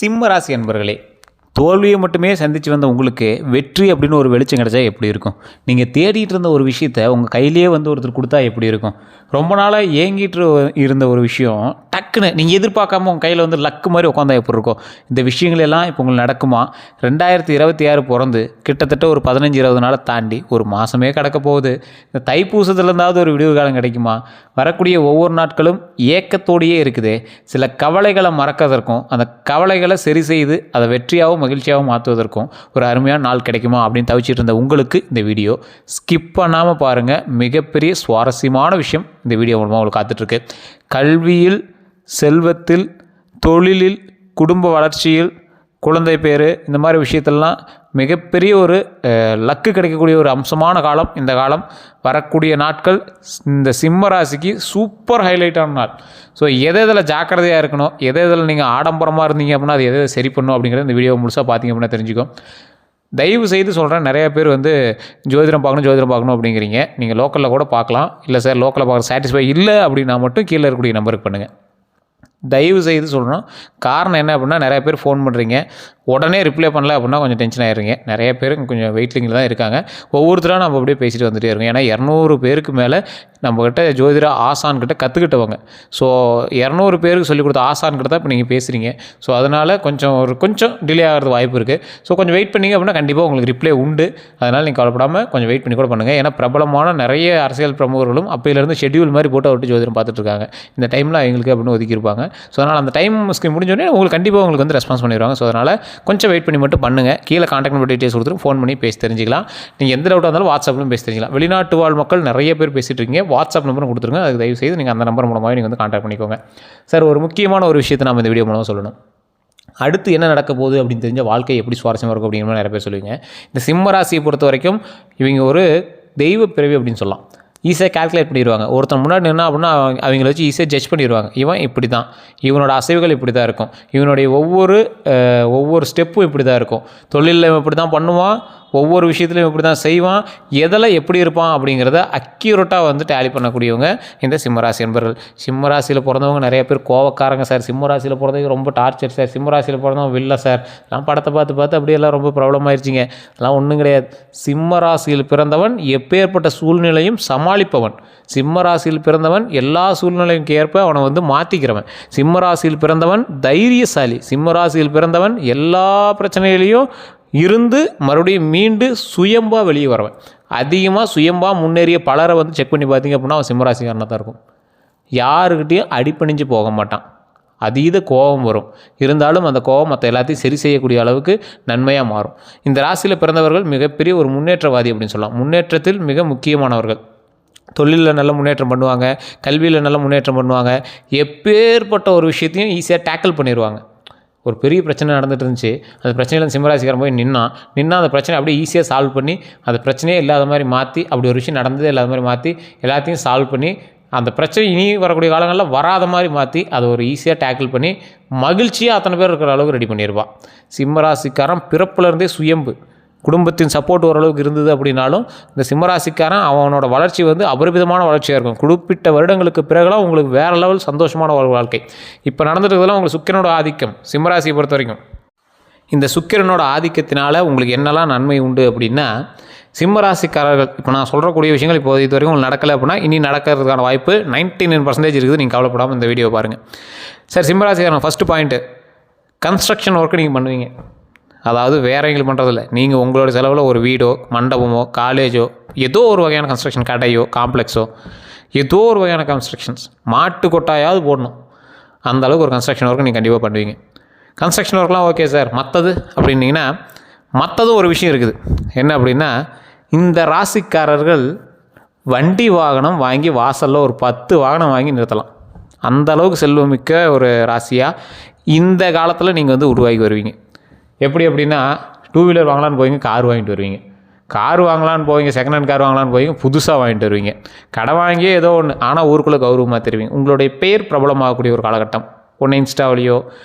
சிம்ம ராசி அன்பர்களே, தோல்வியை மட்டுமே சந்தித்து வந்த உங்களுக்கு வெற்றி அப்படின்னு ஒரு வெளிச்சம் கிடச்சா எப்படி இருக்கும்? நீங்கள் தேடிட்டு இருந்த ஒரு விஷயத்தை உங்கள் கையிலேயே ஒருத்தர் கொடுத்தா எப்படி இருக்கும்? ரொம்ப நாளாக ஏங்கிட்டு இருந்த ஒரு விஷயம் டக்குன்னு நீங்கள் எதிர்பார்க்காம உங்கள் கையில் லக்கு மாதிரி உட்காந்தா எப்படி இருக்கும்? இந்த விஷயங்கள் எல்லாம் இப்போ உங்களுக்கு நடக்குமா? 2026 பிறந்து கிட்டத்தட்ட ஒரு 15-20 நாளை தாண்டி ஒரு மாதமே கிடக்க போகுது. இந்த தைப்பூசத்துலேருந்தாவது ஒரு விடுவு காலம் கிடைக்குமா? வரக்கூடிய ஒவ்வொரு நாட்களும் ஏக்கத்தோடையே இருக்குது. சில கவலைகளை மறக்கிறதற்கும் அந்த கவலைகளை சரி செய்து அதை வெற்றியாகவும் மகிழ்ச்சியாகவும் மாற்றுவதற்கும் ஒரு அருமையான நாள் கிடைக்குமா அப்படின்னு தவிச்சிட்டு இருந்த உங்களுக்கு இந்த வீடியோ ஸ்கிப் பண்ணாமல் பாருங்கள். மிகப்பெரிய சுவாரஸ்யமான விஷயம் இந்த வீடியோ மூலமாக உங்களுக்கு காத்துட்ருக்கு. கல்வியில், செல்வத்தில், தொழிலில், குடும்ப வளர்ச்சியில், குழந்தை பேர், இந்த மாதிரி விஷயத்தெல்லாம் மிகப்பெரிய ஒரு லக்கு கிடைக்கக்கூடிய ஒரு அம்சமான காலம் இந்த காலம். வரக்கூடிய நாட்கள் இந்த சிம்ம ராசிக்கு சூப்பர் ஹைலைட்டான நாள். ஸோ எதில் ஜாக்கிரதையாக இருக்கணும், எதில் நீங்கள் ஆடம்பரமாக இருந்தீங்க அப்படின்னா அது எதை சரி பண்ணணும் அப்படிங்கிறது இந்த வீடியோ முழுசாக பார்த்தீங்க அப்படின்னா தெரிஞ்சுக்கும். தயவு செய்து சொல்கிறேன், நிறைய பேர் ஜோதிடம் பார்க்கணும் அப்படிங்கிறீங்க. நீங்கள் லோக்கலில் கூட பார்க்கலாம். இல்லை சார் லோக்கலில் பார்க்க சாட்டிஸ்ஃபை இல்லை அப்படின்னா மட்டும் கீழே இருக்கக்கூடிய நம்பருக்கு பண்ணுங்கள். தயவு செய்து சொல்கிறோம். காரணம் என்ன அப்படின்னா, நிறைய பேர் ஃபோன் பண்ணுறீங்க, உடனே ரிப்ளை பண்ணல அப்படின்னா கொஞ்சம் டென்ஷன் ஆகிடுறீங்க. நிறைய பேர் கொஞ்சம் வெயிட்டிங்கில் தான் இருக்காங்க. ஒவ்வொருத்தராக நம்ம அப்படியே பேசிட்டு வந்துகிட்டே இருக்கோம். ஏன்னா 200 பேருக்கு மேலே நம்மக்கிட்ட ஜோதிட ஆசான்கிட்ட கற்றுக்கிட்டவங்க. ஸோ 200 பேருக்கு சொல்லிக் கொடுத்த ஆசான்கிட்ட தான் இப்போ நீங்கள் பேசுகிறீங்க. ஸோ அதனால் கொஞ்சம் டிலே ஆகிறது வாய்ப்பு இருக்குது. ஸோ கொஞ்சம் வெயிட் பண்ணிங்க அப்படின்னா கண்டிப்பாக உங்களுக்கு ரிப்ளை உண்டு. அதனால் நீங்கள் கவலைப்படாமல் கொஞ்சம் வெயிட் பண்ணி கூட பண்ணுங்கள். ஏன்னா பிரபலமான நிறைய அரசியல் பிரமுகர்களும் அப்போயிலேருந்து ஷெட்யூல் மாதிரி போட்டு அவர்கிட்ட ஜோதிடம் பார்த்துட்ருக்காங்க. இந்த டைமில் அவங்களுக்கு அப்படின்னு ஒதுக்கியிருப்பாங்க. ஸோ அதனால் அந்த டைம் முடிஞ்சோடனே உங்களுக்கு கண்டிப்பாக உங்களுக்கு ரெஸ்பான்ஸ் பண்ணிடுவாங்க. ஸோ அதனால் கொஞ்சம் வெயிட் பண்ணி மட்டும் பண்ணுங்கள். கீழே கான்டாக்ட் நம்பர் டீட்டெயில்ஸ் கொடுத்துட்டு ஃபோன் பண்ணி பேசி தெரிஞ்சிக்கலாம். நீங்கள் எந்த டவுட்டாக இருந்தாலும் வாட்ஸ்அப்லையும் பேசி தெரிஞ்சிக்கலாம். வெளிநாட்டு வாழ் மக்கள் நிறைய பேர் பேசிகிட்டு இருக்கீங்க. வாட்ஸ்அப் நம்பரும் கொடுத்துருங்க. அதுக்கு தயவு செய்து நீங்கள் அந்த நம்பர் மூலமாக நீங்கள் கான்டாக்ட் பண்ணிக்கோங்க. சார், ஒரு முக்கியமான ஒரு விஷயத்தை நம்ம இந்த வீடியோ மூலமாக சொல்லணும். அடுத்து என்ன நடக்க போகுது அப்படின்னு தெரிஞ்ச வாழ்க்கை எப்படி சுவாரஸ்யமாக இருக்கும் அப்படிங்கிற நிறைய பேர் சொல்லுவீங்க. இந்த சிம்ம ராசியை பொறுத்த வரைக்கும் இவங்க ஒரு தெய்வ பிறவி அப்படின்னு சொல்லலாம். ஈஸியாக கால்குலேட் பண்ணிடுவாங்க. ஒருத்தன் முன்னாடி நின்னா அப்படின்னா அவங்கள வச்சு ஈஸியாக ஜட்ஜ் பண்ணிடுவாங்க. இவன் இப்படி தான், இவனோட அசைவுகள் இப்படி தான் இருக்கும், இவனுடைய ஒவ்வொரு ஸ்டெப்பும் இப்படி தான் இருக்கும், தொழிலில் இப்படி தான் பண்ணுவான், ஒவ்வொரு விஷயத்துலையும் இப்படி தான் செய்வான், எதில் எப்படி இருப்பான் அப்படிங்கிறத அக்யூரேட்டாக டேலி பண்ணக்கூடியவங்க இந்த சிம்மராசி என்பர்கள். சிம்மராசியில் பிறந்தவங்க நிறைய பேர் கோவக்காரங்க சார், சிம்மராசியில் பிறந்தவங்க ரொம்ப டார்ச்சர் சார், சிம்மராசியில் பிறந்தவங்க வில்ல சார், எல்லாம் படத்தை பார்த்து அப்படியெல்லாம் ரொம்ப ப்ராப்ளம் ஆயிடுச்சிங்க. அதெல்லாம் ஒன்றும் கிடையாது. சிம்மராசியில் பிறந்தவன் எப்பேற்பட்ட சூழ்நிலையும் சமாளிப்பவன். சிம்மராசியில் பிறந்தவன் எல்லா சூழ்நிலையும் ஏற்ப அவனை மாற்றிக்கிறவன். சிம்மராசியில் பிறந்தவன் தைரியசாலி. சிம்மராசியில் பிறந்தவன் எல்லா பிரச்சனைகளையும் இருந்து மறுபடியும் மீண்டு சுயம்பாக வெளியே வரவன். அதிகமாக சுயம்பாக முன்னேறிய பலரை செக் பண்ணி பார்த்தீங்க அப்படின்னா அவன் சிம்மராசிக்காரனாக தான் இருக்கும். யாருக்கிட்டையும் அடிப்பணிஞ்சு போக மாட்டான். அதீத கோபம் வரும். இருந்தாலும் அந்த கோபம் மற்ற எல்லாத்தையும் சரி செய்யக்கூடிய அளவுக்கு நன்மையாக மாறும். இந்த ராசியில் பிறந்தவர்கள் மிகப்பெரிய ஒரு முன்னேற்றவாதி அப்படின்னு சொல்லலாம். முன்னேற்றத்தில் மிக முக்கியமானவர்கள். தொழிலில் நல்ல முன்னேற்றம் பண்ணுவாங்க, கல்வியில் நல்ல முன்னேற்றம் பண்ணுவாங்க. எப்பேற்பட்ட ஒரு விஷயத்தையும் ஈஸியாக டேக்கிள் பண்ணிடுவாங்க. ஒரு பெரிய பிரச்சனை நடந்துட்டு இருந்துச்சு, அந்த பிரச்சனையில் சிம்மராசிக்காரன் போய் நின்னா அந்த பிரச்சனை அப்படியே ஈஸியாக சால்வ் பண்ணி அந்த பிரச்சனையே இல்லாத மாதிரி மாற்றி, அப்படி ஒரு விஷயம் நடந்ததே இல்லாத மாதிரி மாற்றி எல்லாத்தையும் சால்வ் பண்ணி அந்த பிரச்சனை இனி வரக்கூடிய காலங்களில் வராத மாதிரி மாற்றி அதை ஒரு ஈஸியாக டேக்கிள் பண்ணி மகிழ்ச்சியாக அத்தனை பேர் இருக்கிற அளவுக்கு ரெடி பண்ணிடுவான். சிம்மராசிக்காரன் பிறப்புலேருந்தே சுயம்பு. குடும்பத்தின் சப்போர்ட் ஓரளவுக்கு இருந்தது அப்படின்னாலும் இந்த சிம்மராசிக்காரன் அவனோட வளர்ச்சி அபரிமிதமான வளர்ச்சியாக இருக்கும். குறிப்பிட்ட வருடங்களுக்கு பிறகுலாம் உங்களுக்கு வேறு லெவல் சந்தோஷமான ஒரு வாழ்க்கை. இப்போ நடந்துட்டுலாம் உங்களுக்கு சுக்கிரனோட ஆதிக்கம். சிம்மராசியை பொறுத்த வரைக்கும் இந்த சுக்கிரனோட ஆதிக்கத்தினால உங்களுக்கு என்னெல்லாம் நன்மை உண்டு அப்படின்னா, சிம்மராசிக்காரர்கள் இப்போ நான் சொல்கிறக்கூடிய விஷயங்கள் இப்போ இது வரைக்கும் உங்களுக்கு நடக்கலை அப்படின்னா இனி நடக்கிறதுக்கான வாய்ப்பு 99% இருக்குது. நீங்கள் கவலைப்படாமல் இந்த வீடியோ பாருங்கள். சார், சிம்மராசிக்காரன் ஃபஸ்ட்டு பாயிண்ட்டு, கன்ஸ்ட்ரக்ஷன் ஒர்க்கு நீங்கள் பண்ணுவீங்க. அதாவது வேற எங்களுக்கு பண்ணுறதில்ல, நீங்கள் உங்களோட செலவில் ஒரு வீடோ, மண்டபமோ, காலேஜோ, ஏதோ ஒரு வகையான கன்ஸ்ட்ரக்ஷன், கடையோ, காம்ப்ளெக்ஸோ, ஏதோ ஒரு வகையான கன்ஸ்ட்ரக்ஷன்ஸ், மாட்டு கொட்டாயாவது போடணும். அந்த அளவுக்கு ஒரு கன்ஸ்ட்ரக்ஷன் ஒர்க்கு நீங்கள் கண்டிப்பாக பண்ணுவீங்க. கன்ஸ்ட்ரக்ஷன் ஒர்க்லாம் ஓகே சார், மற்றது அப்படின்னீங்கன்னா மற்றதும் ஒரு விஷயம் இருக்குது. என்ன அப்படின்னா, இந்த ராசிக்காரர்கள் வண்டி வாகனம் வாங்கி வாசலில் ஒரு 10 வாகனம் வாங்கி நிறுத்தலாம். அந்த அளவுக்கு செல்வமிக்க ஒரு ராசியாக இந்த காலத்தில் நீங்கள் உருவாகி வருவீங்க. எப்படி அப்படின்னா, 2 வீலர் வாங்கலான்னு போவீங்க, கார் வாங்கிட்டு வருவீங்க. கார் வாங்கலான்னு போவீங்க, செகண்ட் ஹேண்ட் கார் வாங்கலான்னு போவீங்க, புதுசாக வாங்கிட்டு வருவீங்க. கடை வாங்கியே ஏதோ ஒன்று, ஆனால் ஊருக்குள்ளே கௌரவமாக தருவீங்க. உங்களுடைய பேர் பிரபலமாகக்கூடிய ஒரு காலகட்டம். ஒன்று இன்ஸ்டாவிலையோ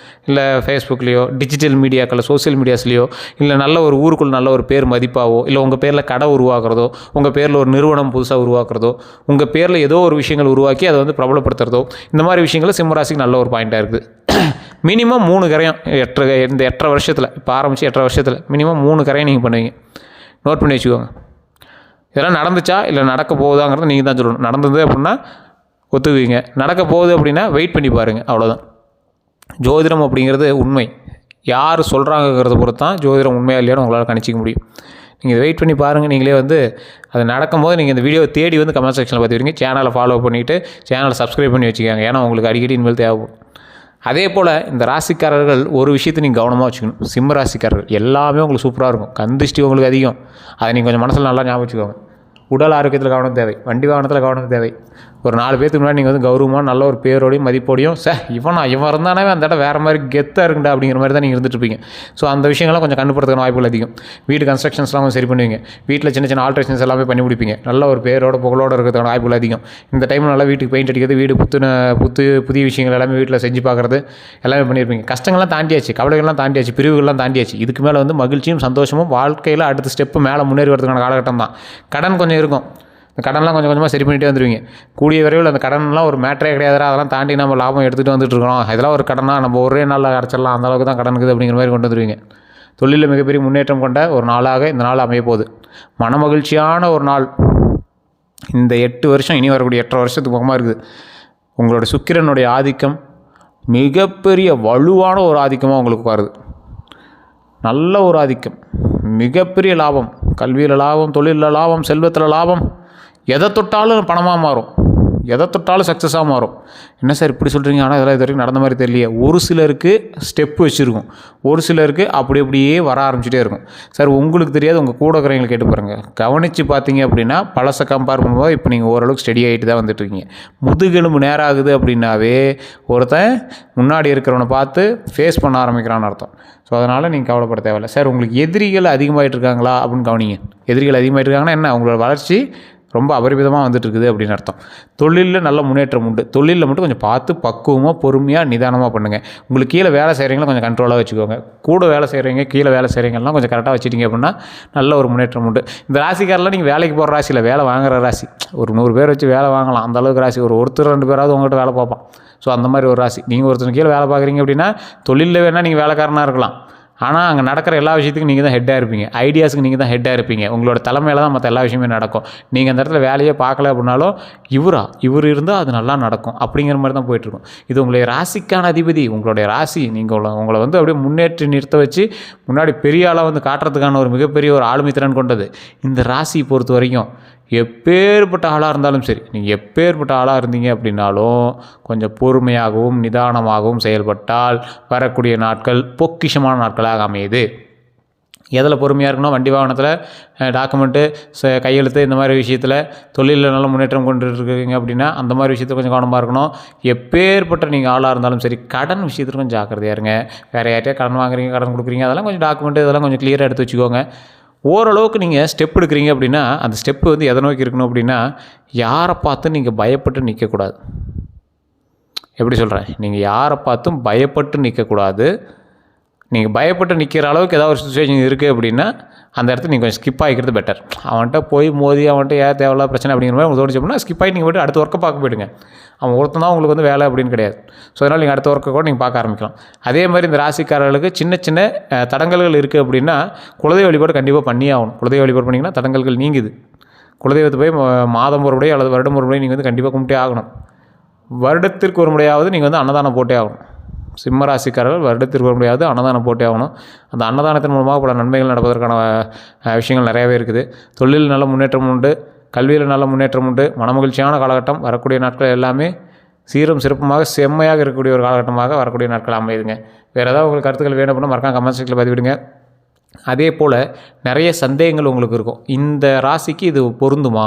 இல்லை ஃபேஸ்புக்லேயோ, டிஜிட்டல் மீடியாக்களில், சோசியல் மீடியாஸ்லேயோ, இல்லை நல்ல ஒரு ஊருக்குள்ள நல்ல ஒரு பேர் மதிப்பாவோ, இல்லை உங்கள் பேரில் கடை உருவாக்குறதோ, உங்கள் பேரில் ஒரு நிறுவனம் புதுசாக உருவாக்குறதோ, உங்கள் பேரில் ஏதோ ஒரு விஷயங்கள் உருவாக்கி அதை பிரபலப்படுத்துறதோ, இந்த மாதிரி விஷயங்கள் சிம்மராசிக்கு நல்ல ஒரு பாயிண்ட்டாக இருக்குது. மினிமம் 3 கரையும் இந்த 8.5 வருஷத்தில், இப்போ ஆரம்பித்து 8.5 வருஷத்தில் மினிமம் 3 கரையும் நீங்கள் பண்ணுவீங்க. நோட் பண்ணி வச்சுக்கோங்க. இதெல்லாம் நடந்துச்சா இல்லை நடக்க போகுதாங்கிறத நீங்கள் தான் சொல்லணும். நடந்தது அப்படின்னா ஒத்துக்குவீங்க, நடக்க போகுது அப்படின்னா வெயிட் பண்ணி பாருங்கள், அவ்வளோதான். ஜோதிடம் அப்படிங்கிறது உண்மை, யார் சொல்கிறாங்கிறத பொறுத்து தான் ஜோதிடம் உண்மையாக இல்லையான்னு உங்களால் கணிச்சிக்க முடியும். நீங்கள் இதை வெயிட் பண்ணி பாருங்கள். நீங்களே வந்து அது நடக்கும்போது நீங்கள் இந்த வீடியோவை தேடி வந்து கமெண்ட் செக்ஷனில் பார்த்துக்கிறீங்க. சேனலை ஃபாலோ பண்ணிவிட்டு சேனலை சப்ஸ்கிரைப் பண்ணி வச்சுக்கோங்க. ஏன்னா உங்களுக்கு அடிக்கடி இனிமேல் தேவைப்படும். அதே போல் இந்த ராசிக்காரர்கள் ஒரு விஷயத்தை நீங்கள் கவனமாக வச்சுக்கணும். சிம்ம ராசிக்காரர்கள் எல்லாமே உங்களுக்கு சூப்பராக இருக்கும். கந்திஷ்டி உங்களுக்கு அதிகம், அதை நீங்கள் கொஞ்சம் மனசில் நல்லா ஞாபகம் வச்சுக்கோங்க. உடல் ஆரோக்கியத்தில் கவனம் தேவை, வண்டி வாகனத்தில் கவனம் தேவை. ஒரு 4 பேருக்கு முன்னாடி நீங்கள் வந்து கௌரவமாக நல்ல ஒரு பேரோடையும் மதிப்போடையும் இவன் இருந்தானே அந்த இடம் வேறு மாதிரி கெத்தாக இருக்குண்டா அப்படிங்கிற மாதிரி தான் நீங்கள் இருந்துட்டுருப்பீங்க. ஸோ அந்த விஷயங்கள்லாம் கொஞ்சம் கண்டுபடுறதுக்கான வாய்ப்புகள் அதிகம். வீடு கன்ஸ்ட்ரக்ஷன்ஸ்லாம் கொஞ்சம் சரி பண்ணுவீங்க, வீட்டில் சின்ன சின்ன ஆல்ட்ரேஷன்ஸ் எல்லாமே பண்ணி முடிப்பீங்க. நல்ல ஒரு பேரோட புகழோடு இருக்கிறதுக்கான வாய்ப்புகள் அதிகம். இந்த டைமில் நல்லா வீட்டுக்கு பெயிண்ட் அடிக்கிறது, வீடு புதிய விஷயங்கள் எல்லாமே வீட்டில் செஞ்சு பார்க்குறது எல்லாமே பண்ணியிருப்பீங்க. கஷ்டங்கள்லாம் தாண்டியாச்சு, கவலைகள்லாம் தாண்டியாச்சு, பிரிவுகள்லாம் தாண்டியாச்சு. இதுக்கு மேலே வந்து மகிழ்ச்சியும் சந்தோஷமும் வாழ்க்கையில் அடுத்த ஸ்டெப்பு மேலே முன்னேறி வரதுக்கான காலகட்டம் தான். கடன் கொஞ்சம் இருக்கும், இந்த கடன்லாம் கொஞ்சம் கொஞ்சமாக சரி பண்ணிகிட்டே வந்துடுவீங்க. கூடிய விரைவில் அந்த கடன்லாம் ஒரு மேட்டரே கிடையாது, அதெல்லாம் தாண்டி நம்ம லாபம் எடுத்துகிட்டு வந்துட்டு இருக்கிறோம். இதெல்லாம் ஒரு கடனா, நம்ம ஒரே நாளில் அடைச்சிடலாம், அந்தளவுக்கு தான் கடன் இருக்குது அப்படிங்கிற மாதிரி கொண்டு வந்துடுவீங்க. தொழிலில் மிகப்பெரிய முன்னேற்றம் கொண்ட ஒரு நாளாக இந்த நாள் அமைய போகுது. மனமகிழ்ச்சியான ஒரு நாள் இந்த 8 வருஷம், இனி வரக்கூடிய 8.5 வருஷத்துக்கு பக்கமாக இருக்குது. உங்களோட சுக்கிரனுடைய ஆதிக்கம் மிகப்பெரிய வலுவான ஒரு ஆதிக்கமாக உங்களுக்கு வருது. நல்ல ஒரு ஆதிக்கம், மிகப்பெரிய லாபம், கல்வியில் லாபம், தொழிலில் லாபம், செல்வத்தில் லாபம். எதை தொட்டாலும் பணமாக மாறும், எதை தொட்டாலும் சக்ஸஸாக மாறும். என்ன சார் இப்படி சொல்கிறீங்க? ஆனால் இதெல்லாம் இது வரைக்கும் நடந்த மாதிரி தெரியலையே. ஒரு சிலருக்கு ஸ்டெப்பு வச்சுருக்கும், ஒரு சிலருக்கு அப்படியே வர ஆரம்பிச்சிட்டே இருக்கும். சார் உங்களுக்கு தெரியாது, உங்கள் கூட இருக்கிறவங்களை கேட்டு பாருங்கள். கவனித்து பார்த்தீங்க அப்படின்னா பழசை கம்பேர் பண்ணும்போது இப்போ நீங்கள் ஓரளவுக்கு ஸ்டடி ஆகிட்டு தான் வந்துட்டுருக்கீங்க. முதுகெலும்பு நேராகுது அப்படின்னாவே ஒருத்தன் முன்னாடி இருக்கிறவனை பார்த்து ஃபேஸ் பண்ண ஆரம்பிக்கிறான்னு அர்த்தம். ஸோ அதனால் நீங்கள் கவலைப்பட தேவையில்லை. சார் உங்களுக்கு எதிரிகள் அதிகமாகிட்டு இருக்காங்களா அப்படின்னு கவனிங்க. எதிரிகள் அதிகமாகிட்டு இருக்காங்கன்னா என்ன, உங்களோட வளர்ச்சி ரொம்ப அபரிமிதமாக வந்துட்டு இருக்குது அப்படின்னு அர்த்தம். தொழிலில் நல்ல முன்னேற்றம் உண்டு. தொழிலில் மட்டும் கொஞ்சம் பார்த்து பக்குவமாக பொறுமையாக நிதானமாக பண்ணுங்கள். உங்களுக்கு கீழே வேலை செய்கிறவங்களும் கொஞ்சம் கண்ட்ரோலாக வச்சுக்கோங்க. கூட வேலை செய்கிறவங்க, கீழே வேலை செய்கிறவங்கலாம் கொஞ்சம் கரெக்டாக வச்சுட்டிங்க அப்படின்னா நல்ல ஒரு முன்னேற்றம் உண்டு. இந்த ராசிக்காரெலாம் நீங்கள் வேலைக்கு போகிற ராசி இல்லை, வேலை வாங்குகிற ராசி. ஒரு 100 பேர் வச்சு வேலை வாங்கலாம், அந்தளவுக்கு ராசி. ஒருத்தர் 2 பேராவது உங்கள்கிட்ட வேலை பார்ப்பான். ஸோ அந்த மாதிரி ஒரு ராசி. நீங்கள் ஒருத்தர் கீழே வேலை பார்க்குறீங்க அப்படின்னா தொழிலில் வேணால் நீங்கள் வேலைக்காரனாக இருக்கலாம், ஆனால் அங்கே நடக்கிற எல்லா விஷயத்துக்கும் நீங்கள் தான் ஹெட்டாக இருப்பீங்க. ஐடியாஸுக்கு நீங்கள் தான் ஹெட்டாக இருப்பீங்க. உங்களோட தலைமையில் தான் மற்ற எல்லா விஷயமே நடக்கும். நீங்கள் அந்த இடத்துல வேலையே பார்க்கல அப்படின்னாலும் இவர் இருந்தால் அது நல்லா நடக்கும் அப்படிங்கிற மாதிரி தான் போயிட்டுருக்கும். இது உங்களுடைய ராசிக்கான அதிபதி, உங்களுடைய ராசி. நீங்கள் உங்களை வந்து அப்படியே முன்னேற்றி நிறுத்த வச்சு முன்னாடி பெரிய ஆளாக வந்து காட்டுறதுக்கான ஒரு மிகப்பெரிய ஒரு ஆளுமை திறன் கொண்டது இந்த ராசி பொறுத்த வரைக்கும். எப்பேற்பட்ட ஆளாக இருந்தாலும் சரி, நீங்கள் எப்பேற்பட்ட ஆளாக இருந்தீங்க அப்படின்னாலும் கொஞ்சம் பொறுமையாகவும் நிதானமாகவும் செயல்பட்டால் வரக்கூடிய நாட்கள் பொக்கிஷமான நாட்களாக அமையுது. எதில் பொறுமையாக இருக்கணும்? வண்டி வாகனத்தில், டாக்குமெண்ட்டு, கையெழுத்து, இந்த மாதிரி விஷயத்தில். தொழிலில் நல்ல முன்னேற்றம் கொண்டு இருக்கீங்க அப்படின்னா அந்த மாதிரி விஷயத்தில் கொஞ்சம் கவனமாக இருக்கணும். எப்பேற்பட்ட நீங்கள் ஆளாக இருந்தாலும் சரி, கடன் விஷயத்தில் கொஞ்சம் ஜாக்கிரதையாக இருங்க. வேறு யார்ட்டையா கடன் வாங்குறீங்க, கடன் கொடுக்குறீங்க, அதெல்லாம் கொஞ்சம் டாக்குமெண்ட்டு இதெல்லாம் கொஞ்சம் கிளியராக எடுத்து வச்சுக்கோங்க. ஓரளவுக்கு நீங்கள் ஸ்டெப் எடுக்கிறீங்க அப்படின்னா அந்த ஸ்டெப்பு வந்து எதை நோக்கி இருக்கணும் அப்படின்னா, யாரை பார்த்து நீங்கள் பயப்பட்டு நிற்கக்கூடாது. எப்படி சொல்கிறேன்? நீங்கள் யாரை பார்த்தும் பயப்பட்டு நிற்கக்கூடாது. நீங்கள் பயப்பட்டு நிற்கிற அளவுக்கு ஏதாவது ஒரு சுச்சுவேஷன் இருக்குது அப்படின்னா அந்த இடத்துல நீங்கள் கொஞ்சம் ஸ்கிப் ஆகிக்கிறது பெட்டர். அவன்கிட்ட போய் மோதி அவன்கிட்ட ஏன் தேவையில்லாத பிரச்சனை அப்படிங்கிற மாதிரி உங்களுக்கு தோணுச்சு அப்படின்னா ஸ்கிப் ஆகி நீங்கள் போய்ட்டு அடுத்த ஒர்க்கை பார்க்க போயிடுங்க. அவன் ஒருத்தன் தான் உங்களுக்கு வந்து வேலை அப்படின்னு கிடையாது. ஸோ அதனால் நீங்கள் அடுத்த ஒர்க்கை கூட நீங்கள் பார்க்க ஆரம்பிக்கலாம். அதே மாதிரி இந்த ராசிக்காரர்களுக்கு சின்ன சின்ன தடங்கல்கள் இருக்குது அப்படின்னா குலதெய்வ வழிபாடு கண்டிப்பாக பண்ணியே ஆகணும். குலதெய்வ வழிபாடு பண்ணிங்கன்னா தடங்கல்கள் நீங்குது. குலதெய்வத்தை போய் மாதம் ஒரு முறை அல்லது வருடம் ஒரு முறை நீங்கள் வந்து கண்டிப்பாக கும்பிட்டே ஆகணும். வருடத்திற்கு ஒரு முறையாவது நீங்கள் வந்து அன்னதானம் போட்டே ஆகணும். சிம்ம ராசிக்காரர்கள் வருடத்திற்கு ஒரு முறையாவது அன்னதானம் போட்டே ஆகணும். அந்த அன்னதானத்தின் மூலமாக பல நன்மைகள் நடப்பதற்கான விஷயங்கள் நிறையாவே இருக்குது. தொழிலில் நல்ல முன்னேற்றம் உண்டு, கல்வியில் நல்ல முன்னேற்றம் உண்டு. மனமகிழ்ச்சியான காலகட்டம். வரக்கூடிய நாட்கள் எல்லாமே சீரும் சிறப்புமாக செம்மையாக இருக்கக்கூடிய ஒரு காலகட்டமாக வரக்கூடிய நாட்கள் அமையுதுங்க. வேறு ஏதாவது உங்களுக்கு கருத்துக்கள் வேணும் அப்படின்னா மறக்காம கமெண்ட் செக்ஷனில் பதிவிடுங்க. அதே போல் நிறைய சந்தேகங்கள் உங்களுக்கு இருக்கும். இந்த ராசிக்கு இது பொருந்துமா,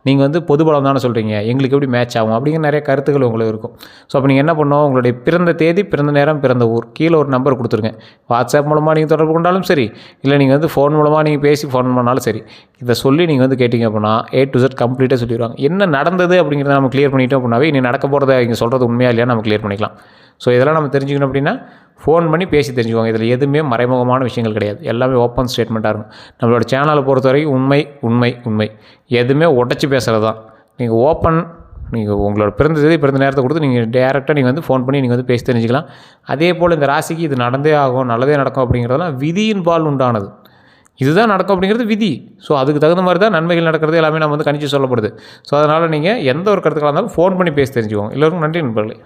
நீங்கள் வந்து பொது பலம் தானே சொல்கிறீங்க, எங்களுக்கு எப்படி மேட்ச் ஆகும் அப்படிங்கிற நிறைய கருத்துக்கள் உங்களுக்கு இருக்கும். ஸோ அப்போ நீங்கள் என்ன பண்ணணும், உங்களுடைய பிறந்த தேதி, பிறந்த நேரம், பிறந்த ஊர் கீழே ஒரு நம்பர் கொடுத்துருங்க. வாட்ஸ்அப் மூலமாக நீங்கள் தொடர்பு கொண்டாலும் சரி, இல்லை நீங்கள் வந்து ஃபோன் மூலமாக நீங்கள் பேசி ஃபோன் பண்ணாலும் சரி, இதை சொல்லி நீங்கள் வந்து கேட்டிங்க அப்படின்னா A to Z கம்ப்ளீட்டாக சொல்லிடுவாங்க. என்ன நடந்தது அப்படிங்கிறத நம்ம கிளியர் பண்ணிட்டோம் அப்படின்னாவே இனி நடக்க போகிறத இங்கே சொல்கிறது உண்மையாக இல்லையா நம்ம கிளியர் பண்ணிக்கலாம். ஸோ இதெல்லாம் நம்ம தெரிஞ்சுக்கணும் அப்படின்னா ஃபோன் பண்ணி பேசி தெரிஞ்சுக்கோங்க. இதில் எதுவுமே மறைமுகமான விஷயங்கள் கிடையாது, எல்லாமே ஓப்பன் ஸ்டேட்மெண்ட்டாக இருக்கும். நம்மளோட சேனலை பொறுத்த வரைக்கும் உண்மை உண்மை உண்மை, எதுவுமே உடச்சி பேசுகிறது தான். நீங்கள் ஓப்பன் நீங்கள் உங்களோட பிறந்த தேதி பிறந்த நேரத்தை கொடுத்து நீங்கள் டேரெக்டாக நீங்கள் வந்து ஃபோன் பண்ணி நீங்கள் வந்து பேசி தெரிஞ்சுக்கலாம். அதே போல் இந்த ராசிக்கு இது நடந்தே ஆகும், நல்லதே நடக்கும் அப்படிங்கிறதெல்லாம் விதியின் பால் உண்டானது. இதுதான் நடக்கும் அப்படிங்கிறது விதி. ஸோ அதுக்கு தகுந்த மாதிரி தான் நன்மைகள் நடக்கிறது எல்லாமே நம்ம வந்து கணிச்சு சொல்லப்படுது. ஸோ அதனால் நீங்கள் எந்த ஒரு கருத்துக்களாக இருந்தாலும் ஃபோன் பண்ணி பேசி தெரிஞ்சுக்கோங்க. எல்லோருக்கும் நன்றி நண்பர்களே.